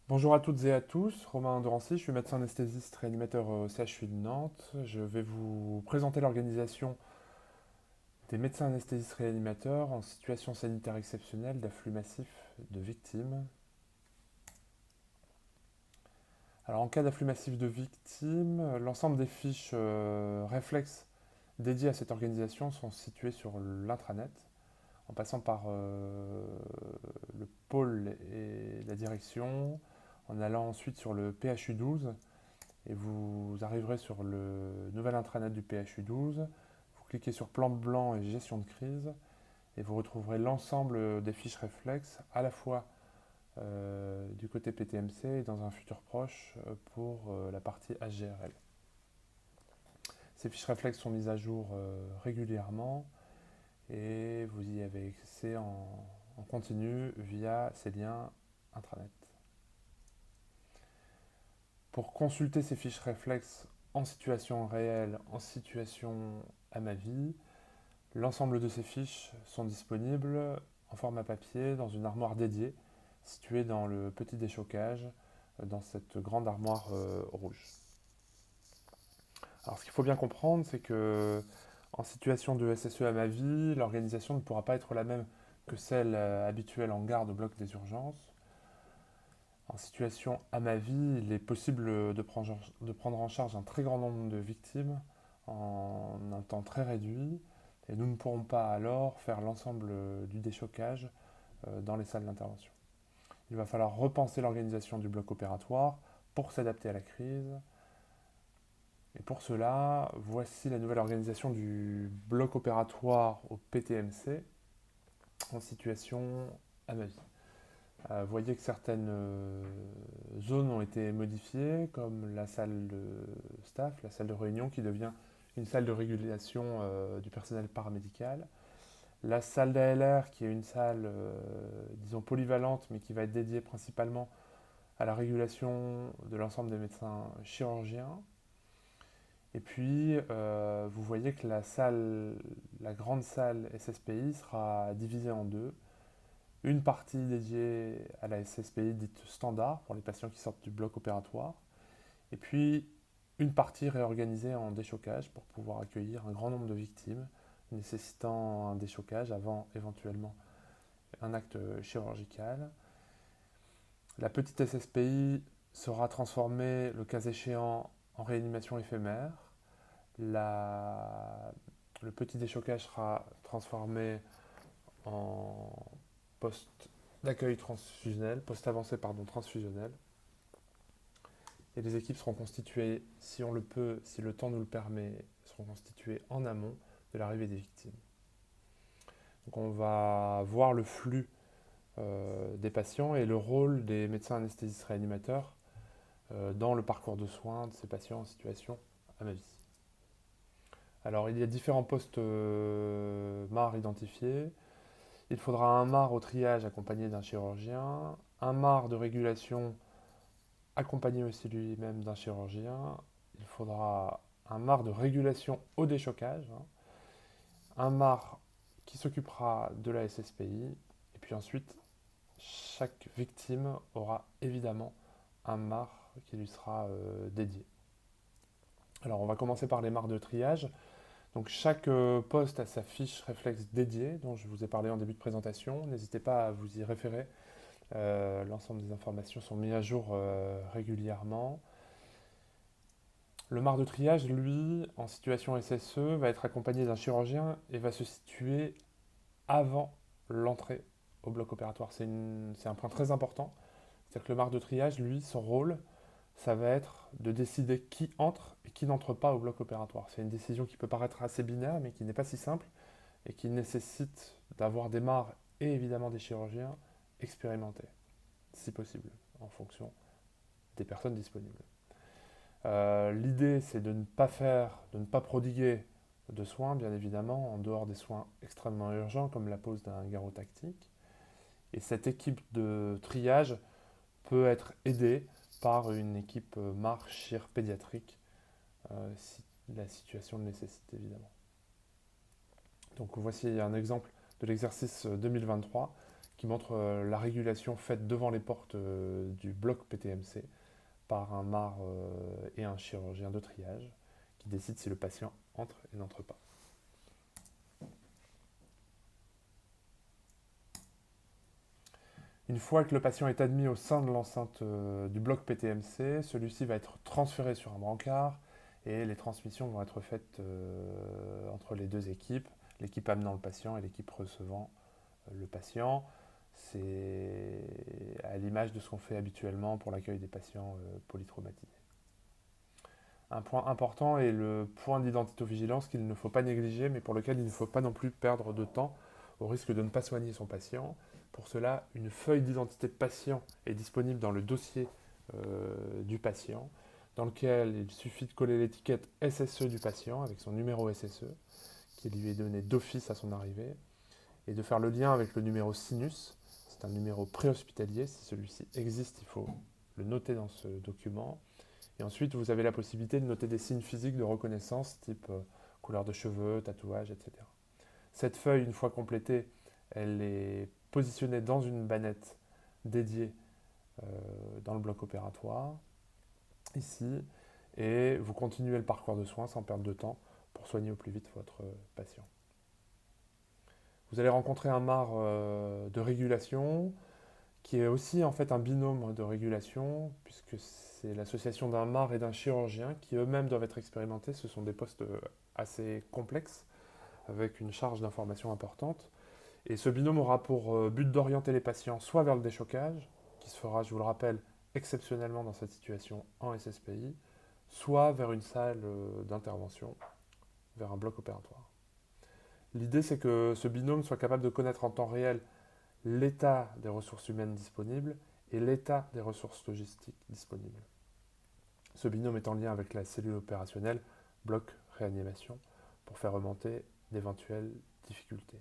Bonjour à toutes et à tous, Romain Dorancy, je suis médecin anesthésiste réanimateur au CHU de Nantes. Je vais vous présenter l'organisation des médecins anesthésistes réanimateurs en situation sanitaire exceptionnelle d'afflux massif de victimes. Alors en cas d'afflux massif de victimes, l'ensemble des fiches réflexes dédiées à cette organisation sont situées sur l'intranet, en passant par le pôle et la direction, en allant ensuite sur le PHU 12. Et vous arriverez sur le nouvel intranet du PHU 12. Vous cliquez sur plan blanc et gestion de crise et vous retrouverez l'ensemble des fiches réflexes à la fois du côté PTMC et dans un futur proche pour la partie HGRL. Ces fiches réflexes sont mises à jour régulièrement et vous y avez accès en continu via ces liens intranet. Pour consulter ces fiches réflexes en situation réelle, en situation à ma vie, l'ensemble de ces fiches sont disponibles en format papier dans une armoire dédiée située dans le petit déchocage, dans cette grande armoire rouge. Alors ce qu'il faut bien comprendre, c'est que en situation de SSE à ma vie, l'organisation ne pourra pas être la même que celle habituelle en garde au bloc des urgences. En situation à ma vie, il est possible de prendre en charge un très grand nombre de victimes en un temps très réduit et nous ne pourrons pas alors faire l'ensemble du déchocage dans les salles d'intervention. Il va falloir repenser l'organisation du bloc opératoire pour s'adapter à la crise. Et pour cela, voici la nouvelle organisation du bloc opératoire au PTMC en situation à ma vie. Vous voyez que certaines zones ont été modifiées, comme la salle de staff, la salle de réunion qui devient une salle de régulation du personnel paramédical. La salle d'ALR qui est une salle, disons, polyvalente, mais qui va être dédiée principalement à la régulation de l'ensemble des médecins chirurgiens. Et puis, vous voyez que la grande salle SSPI sera divisée en deux. Une partie dédiée à la SSPI dite standard pour les patients qui sortent du bloc opératoire, et puis une partie réorganisée en déchocage pour pouvoir accueillir un grand nombre de victimes nécessitant un déchocage avant éventuellement un acte chirurgical. La petite SSPI sera transformée, le cas échéant, en réanimation éphémère. Le petit déchocage sera transformé en poste d'accueil transfusionnel, poste avancé pardon, transfusionnel. Et les équipes seront constituées, si on le peut, si le temps nous le permet, seront constituées en amont de l'arrivée des victimes. Donc on va voir le flux des patients et le rôle des médecins anesthésistes réanimateurs dans le parcours de soins de ces patients en situation à ma vie. Alors il y a différents postes MAR identifiés. Il faudra un MAR au triage accompagné d'un chirurgien, un MAR de régulation accompagné aussi lui-même d'un chirurgien. Il faudra un MAR de régulation au déchocage, hein, un MAR qui s'occupera de la SSPI, et puis ensuite, chaque victime aura évidemment un MAR qui lui sera dédié. Alors on va commencer par les MAR de triage. Donc chaque poste a sa fiche réflexe dédiée dont je vous ai parlé en début de présentation. N'hésitez pas à vous y référer. L'ensemble des informations sont mises à jour régulièrement. Le MAR de triage, lui, en situation SSE, va être accompagné d'un chirurgien et va se situer avant l'entrée au bloc opératoire. C'est un point très important. C'est-à-dire que le MAR de triage, lui, son rôle, ça va être de décider qui entre et qui n'entre pas au bloc opératoire. C'est une décision qui peut paraître assez binaire, mais qui n'est pas si simple et qui nécessite d'avoir des MAR et évidemment des chirurgiens expérimentés, si possible, en fonction des personnes disponibles. L'idée, c'est de ne pas prodiguer de soins, bien évidemment, en dehors des soins extrêmement urgents, comme la pose d'un garrot tactique. Et cette équipe de triage peut être aidée par une équipe MAR-CHIR pédiatrique, si la situation le nécessite, évidemment. Donc voici un exemple de l'exercice 2023 qui montre la régulation faite devant les portes du bloc PTMC par un MAR et un chirurgien de triage qui décide si le patient entre et n'entre pas. Une fois que le patient est admis au sein de l'enceinte du bloc PTMC, celui-ci va être transféré sur un brancard et les transmissions vont être faites entre les deux équipes, l'équipe amenant le patient et l'équipe recevant le patient. C'est à l'image de ce qu'on fait habituellement pour l'accueil des patients polytraumatisés. Un point important est le point d'identito-vigilance qu'il ne faut pas négliger, mais pour lequel il ne faut pas non plus perdre de temps au risque de ne pas soigner son patient. Pour cela, une feuille d'identité de patient est disponible dans le dossier du patient, dans lequel il suffit de coller l'étiquette SSE du patient avec son numéro SSE, qui lui est donné d'office à son arrivée, et de faire le lien avec le numéro SINUS. C'est un numéro préhospitalier. Si celui-ci existe, il faut le noter dans ce document. Et ensuite, vous avez la possibilité de noter des signes physiques de reconnaissance, type couleur de cheveux, tatouage, etc. Cette feuille, une fois complétée, elle est positionnée dans une bannette dédiée dans le bloc opératoire, ici, et vous continuez le parcours de soins sans perdre de temps pour soigner au plus vite votre patient. Vous allez rencontrer un MAR de régulation, qui est aussi en fait un binôme de régulation, puisque c'est l'association d'un MAR et d'un chirurgien qui eux-mêmes doivent être expérimentés. Ce sont des postes assez complexes, avec une charge d'information importante. Et ce binôme aura pour but d'orienter les patients soit vers le déchocage, qui se fera, je vous le rappelle, exceptionnellement dans cette situation en SSPI, soit vers une salle d'intervention, vers un bloc opératoire. L'idée, c'est que ce binôme soit capable de connaître en temps réel l'état des ressources humaines disponibles et l'état des ressources logistiques disponibles. Ce binôme est en lien avec la cellule opérationnelle, bloc réanimation, pour faire remonter d'éventuelles difficultés.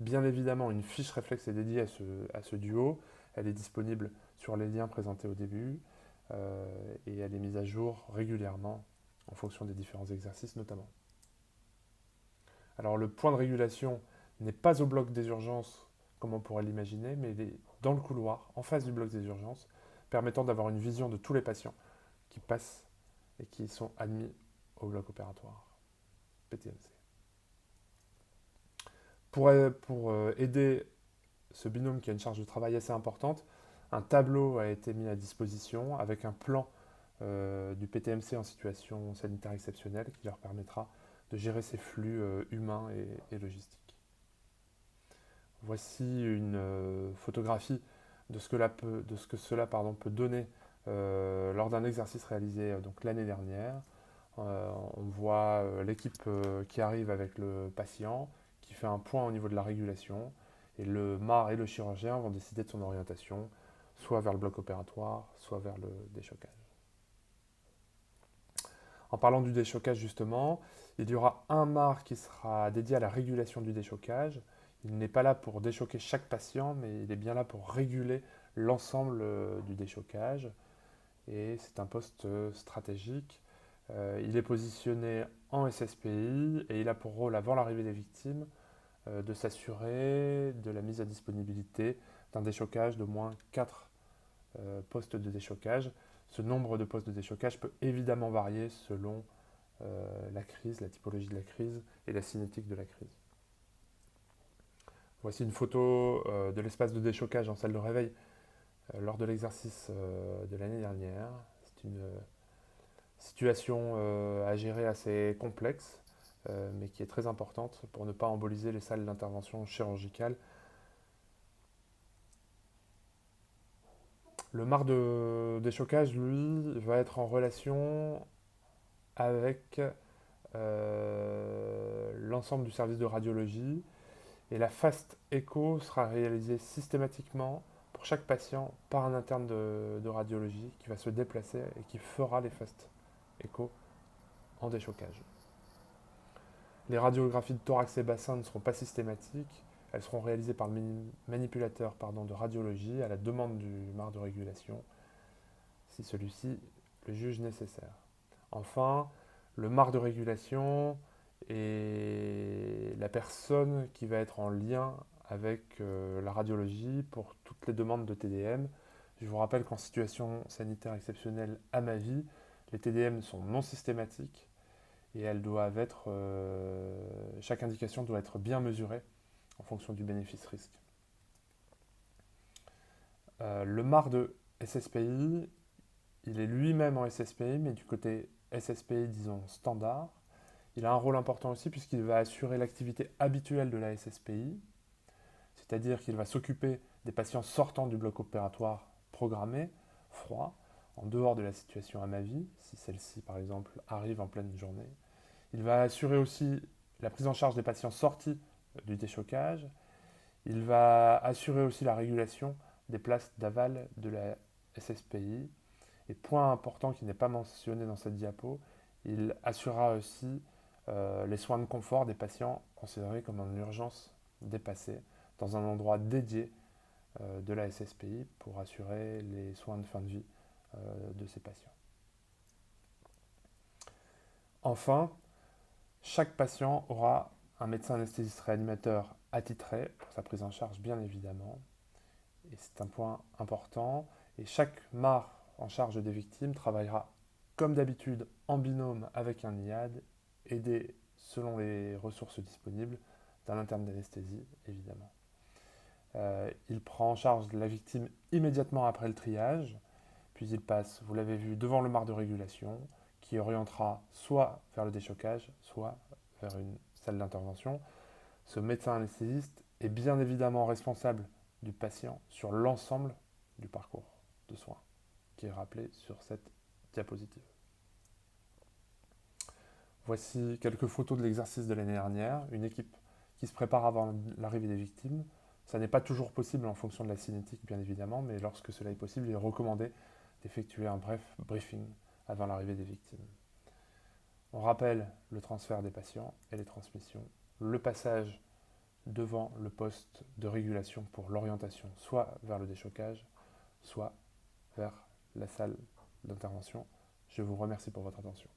Bien évidemment, une fiche réflexe est dédiée à ce duo. Elle est disponible sur les liens présentés au début et elle est mise à jour régulièrement en fonction des différents exercices notamment. Alors le point de régulation n'est pas au bloc des urgences comme on pourrait l'imaginer, mais il est dans le couloir, en face du bloc des urgences, permettant d'avoir une vision de tous les patients qui passent et qui sont admis au bloc opératoire PTMC. Pour aider ce binôme qui a une charge de travail assez importante, un tableau a été mis à disposition avec un plan du PTMC en situation sanitaire exceptionnelle qui leur permettra de gérer ces flux humains et logistiques. Voici une photographie de ce que cela peut donner lors d'un exercice réalisé donc l'année dernière. On voit l'équipe qui arrive avec le patient, qui fait un point au niveau de la régulation, et le MAR et le chirurgien vont décider de son orientation, soit vers le bloc opératoire, soit vers le déchocage. En parlant du déchocage justement, il y aura un MAR qui sera dédié à la régulation du déchocage. Il n'est pas là pour déchoquer chaque patient, mais il est bien là pour réguler l'ensemble du déchocage. Et c'est un poste stratégique. Il est positionné en SSPI et il a pour rôle, avant l'arrivée des victimes, de s'assurer de la mise à disponibilité d'un déchocage d'au moins 4 postes de déchocage. Ce nombre de postes de déchocage peut évidemment varier selon la crise, la typologie de la crise et la cinétique de la crise. Voici une photo de l'espace de déchocage en salle de réveil lors de l'exercice de l'année dernière. C'est une situation à gérer assez complexe, mais qui est très importante pour ne pas emboliser les salles d'intervention chirurgicale. Le MAR de déchocage, lui, va être en relation avec l'ensemble du service de radiologie et la fast écho sera réalisée systématiquement pour chaque patient par un interne de radiologie qui va se déplacer et qui fera les fast écho en déchocage. Les radiographies de thorax et bassin ne seront pas systématiques, elles seront réalisées par le manipulateur de radiologie à la demande du MAR de régulation, si celui-ci le juge nécessaire. Enfin, le MAR de régulation est la personne qui va être en lien avec la radiologie pour toutes les demandes de TDM. Je vous rappelle qu'en situation sanitaire exceptionnelle à ma vie, les TDM sont non systématiques et elles doivent être, chaque indication doit être bien mesurée en fonction du bénéfice-risque. Le MAR de SSPI, il est lui-même en SSPI, mais du côté SSPI, disons, standard. Il a un rôle important aussi puisqu'il va assurer l'activité habituelle de la SSPI, c'est-à-dire qu'il va s'occuper des patients sortant du bloc opératoire programmé, froid, en dehors de la situation à ma vie, si celle-ci par exemple arrive en pleine journée. Il va assurer aussi la prise en charge des patients sortis du déchocage. Il va assurer aussi la régulation des places d'aval de la SSPI. Et point important qui n'est pas mentionné dans cette diapo, il assurera aussi les soins de confort des patients considérés comme en urgence dépassée dans un endroit dédié de la SSPI pour assurer les soins de fin de vie de ces patients. Enfin, chaque patient aura un médecin anesthésiste réanimateur attitré pour sa prise en charge, bien évidemment. Et c'est un point important. Et chaque MAR en charge des victimes travaillera comme d'habitude en binôme avec un IAD, aidé selon les ressources disponibles d'un interne d'anesthésie, évidemment. Il prend en charge la victime immédiatement après le triage, puis il passe, vous l'avez vu, devant le MAR de régulation, qui orientera soit vers le déchocage, soit vers une salle d'intervention. Ce médecin anesthésiste est bien évidemment responsable du patient sur l'ensemble du parcours de soins, qui est rappelé sur cette diapositive. Voici quelques photos de l'exercice de l'année dernière, une équipe qui se prépare avant l'arrivée des victimes. Ça n'est pas toujours possible en fonction de la cinétique, bien évidemment, mais lorsque cela est possible, il est recommandé d'effectuer un bref briefing avant l'arrivée des victimes. On rappelle le transfert des patients et les transmissions, le passage devant le poste de régulation pour l'orientation, soit vers le déchocage, soit vers la salle d'intervention. Je vous remercie pour votre attention.